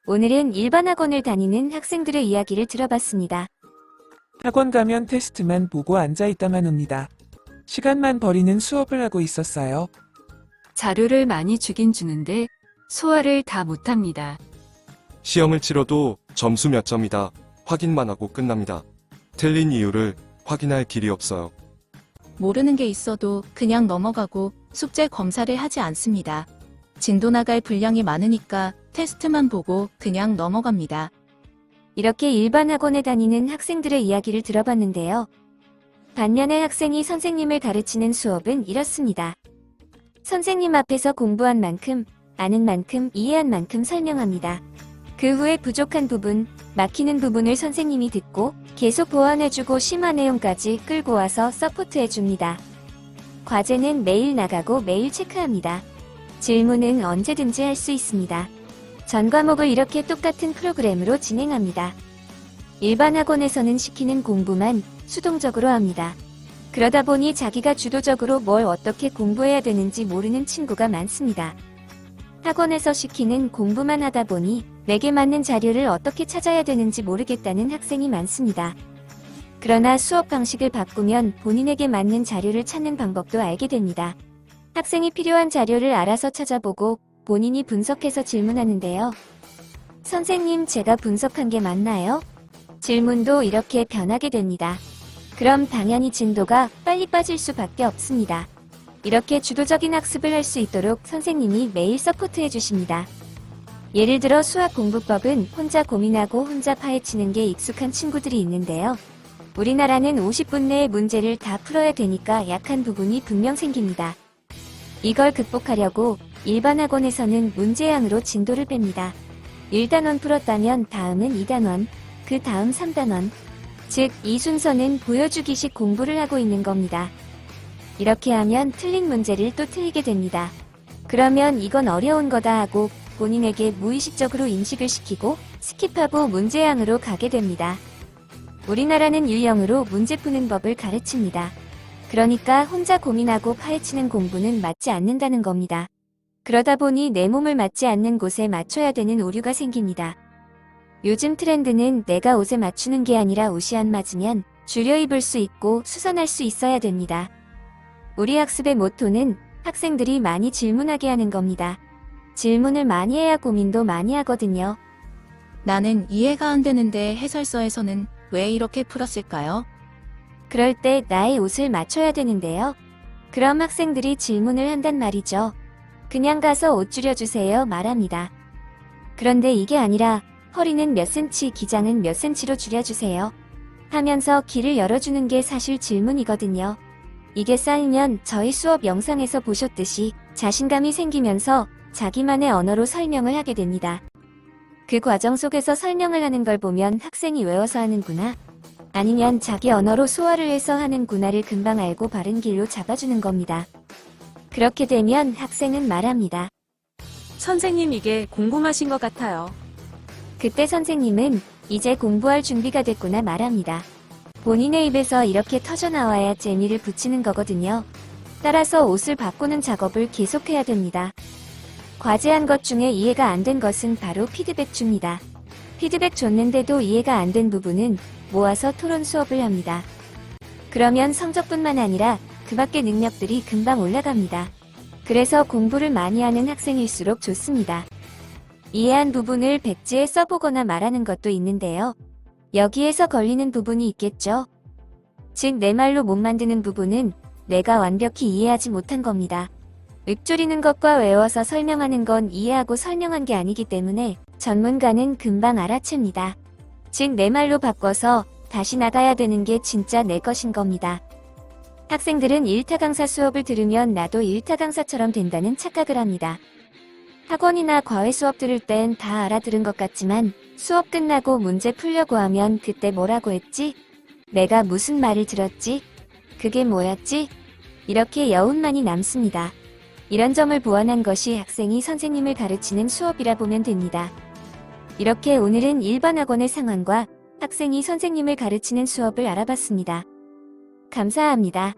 오늘은 일반 학원을 다니는 학생들의 이야기를 들어봤습니다. 학원 가면 테스트만 보고 앉아있다만 옵니다. 시간만 버리는 수업을 하고 있었어요. 자료를 많이 주긴 주는데 소화를 다 못합니다. 시험을 치러도 점수 몇 점이다 확인만 하고 끝납니다. 틀린 이유를 확인할 길이 없어요. 모르는 게 있어도 그냥 넘어가고 숙제 검사를 하지 않습니다. 진도 나갈 분량이 많으니까 테스트만 보고 그냥 넘어갑니다. 이렇게 일반 학원에 다니는 학생들의 이야기를 들어봤는데요. 반면에 학생이 선생님을 가르치는 수업은 이렇습니다. 선생님 앞에서 공부한 만큼, 아는 만큼, 이해한 만큼 설명합니다. 그 후에 부족한 부분, 막히는 부분을 선생님이 듣고 계속 보완해주고 심화 내용까지 끌고 와서 서포트해줍니다. 과제는 매일 나가고 매일 체크합니다. 질문은 언제든지 할 수 있습니다. 전 과목을 이렇게 똑같은 프로그램으로 진행합니다. 일반 학원에서는 시키는 공부만 수동적으로 합니다. 그러다 보니 자기가 주도적으로 뭘 어떻게 공부해야 되는지 모르는 친구가 많습니다. 학원에서 시키는 공부만 하다 보니 내게 맞는 자료를 어떻게 찾아야 되는지 모르겠다는 학생이 많습니다. 그러나 수업 방식을 바꾸면 본인에게 맞는 자료를 찾는 방법도 알게 됩니다. 학생이 필요한 자료를 알아서 찾아보고 본인이 분석해서 질문하는데요. 선생님, 제가 분석한 게 맞나요? 질문도 이렇게 변하게 됩니다. 그럼 당연히 진도가 빨리 빠질 수밖에 없습니다. 이렇게 주도적인 학습을 할 수 있도록 선생님이 매일 서포트해 주십니다. 예를 들어 수학 공부법은 혼자 고민하고 혼자 파헤치는 게 익숙한 친구들이 있는데요. 우리나라는 50분 내에 문제를 다 풀어야 되니까 약한 부분이 분명 생깁니다. 이걸 극복하려고 일반 학원에서는 문제양으로 진도를 뺍니다. 1단원 풀었다면 다음은 2단원, 그 다음 3단원. 즉, 이 순서는 보여주기식 공부를 하고 있는 겁니다. 이렇게 하면 틀린 문제를 또 틀리게 됩니다. 그러면 이건 어려운 거다 하고 본인에게 무의식적으로 인식을 시키고 스킵하고 문제양으로 가게 됩니다. 우리나라는 유형으로 문제 푸는 법을 가르칩니다. 그러니까 혼자 고민하고 파헤치는 공부는 맞지 않는다는 겁니다. 그러다 보니 내 몸을 맞지 않는 곳에 맞춰야 되는 오류가 생깁니다. 요즘 트렌드는 내가 옷에 맞추는 게 아니라 옷이 안 맞으면 줄여 입을 수 있고 수선할 수 있어야 됩니다. 우리 학습의 모토는 학생들이 많이 질문하게 하는 겁니다. 질문을 많이 해야 고민도 많이 하거든요. 나는 이해가 안 되는데 해설서에서는 왜 이렇게 풀었을까요? 그럴 때 나의 옷을 맞춰야 되는데요. 그럼 학생들이 질문을 한단 말이죠. 그냥 가서 옷 줄여주세요 말합니다. 그런데 이게 아니라 허리는 몇 센치, 기장은 몇 센치로 줄여주세요 하면서 길을 열어주는 게 사실 질문이거든요. 이게 쌓이면 저희 수업 영상에서 보셨듯이 자신감이 생기면서 자기만의 언어로 설명을 하게 됩니다. 그 과정 속에서 설명을 하는 걸 보면 학생이 외워서 하는구나, 아니면 자기 언어로 소화를 해서 하는구나를 금방 알고 바른 길로 잡아주는 겁니다. 그렇게 되면 학생은 말합니다. 선생님, 이게 궁금하신 것 같아요. 그때 선생님은 이제 공부할 준비가 됐구나 말합니다. 본인의 입에서 이렇게 터져나와야 재미를 붙이는 거거든요. 따라서 옷을 바꾸는 작업을 계속해야 됩니다. 과제한 것 중에 이해가 안 된 것은 바로 피드백 줍니다. 피드백 줬는데도 이해가 안 된 부분은 모아서 토론 수업을 합니다. 그러면 성적뿐만 아니라 그 밖의 능력들이 금방 올라갑니다. 그래서 공부를 많이 하는 학생일수록 좋습니다. 이해한 부분을 백지에 써보거나 말하는 것도 있는데요. 여기에서 걸리는 부분이 있겠죠. 즉, 내 말로 못 만드는 부분은 내가 완벽히 이해하지 못한 겁니다. 읊조리는 것과 외워서 설명하는 건 이해하고 설명한 게 아니기 때문에 전문가는 금방 알아챕니다. 즉, 내 말로 바꿔서 다시 나가야 되는 게 진짜 내 것인 겁니다. 학생들은 1타 강사 수업을 들으면 나도 1타 강사처럼 된다는 착각을 합니다. 학원이나 과외 수업 들을 땐 다 알아들은 것 같지만 수업 끝나고 문제 풀려고 하면 그때 뭐라고 했지? 내가 무슨 말을 들었지? 그게 뭐였지? 이렇게 여운만이 남습니다. 이런 점을 보완한 것이 학생이 선생님을 가르치는 수업이라 보면 됩니다. 이렇게 오늘은 일반 학원의 상황과 학생이 선생님을 가르치는 수업을 알아봤습니다. 감사합니다.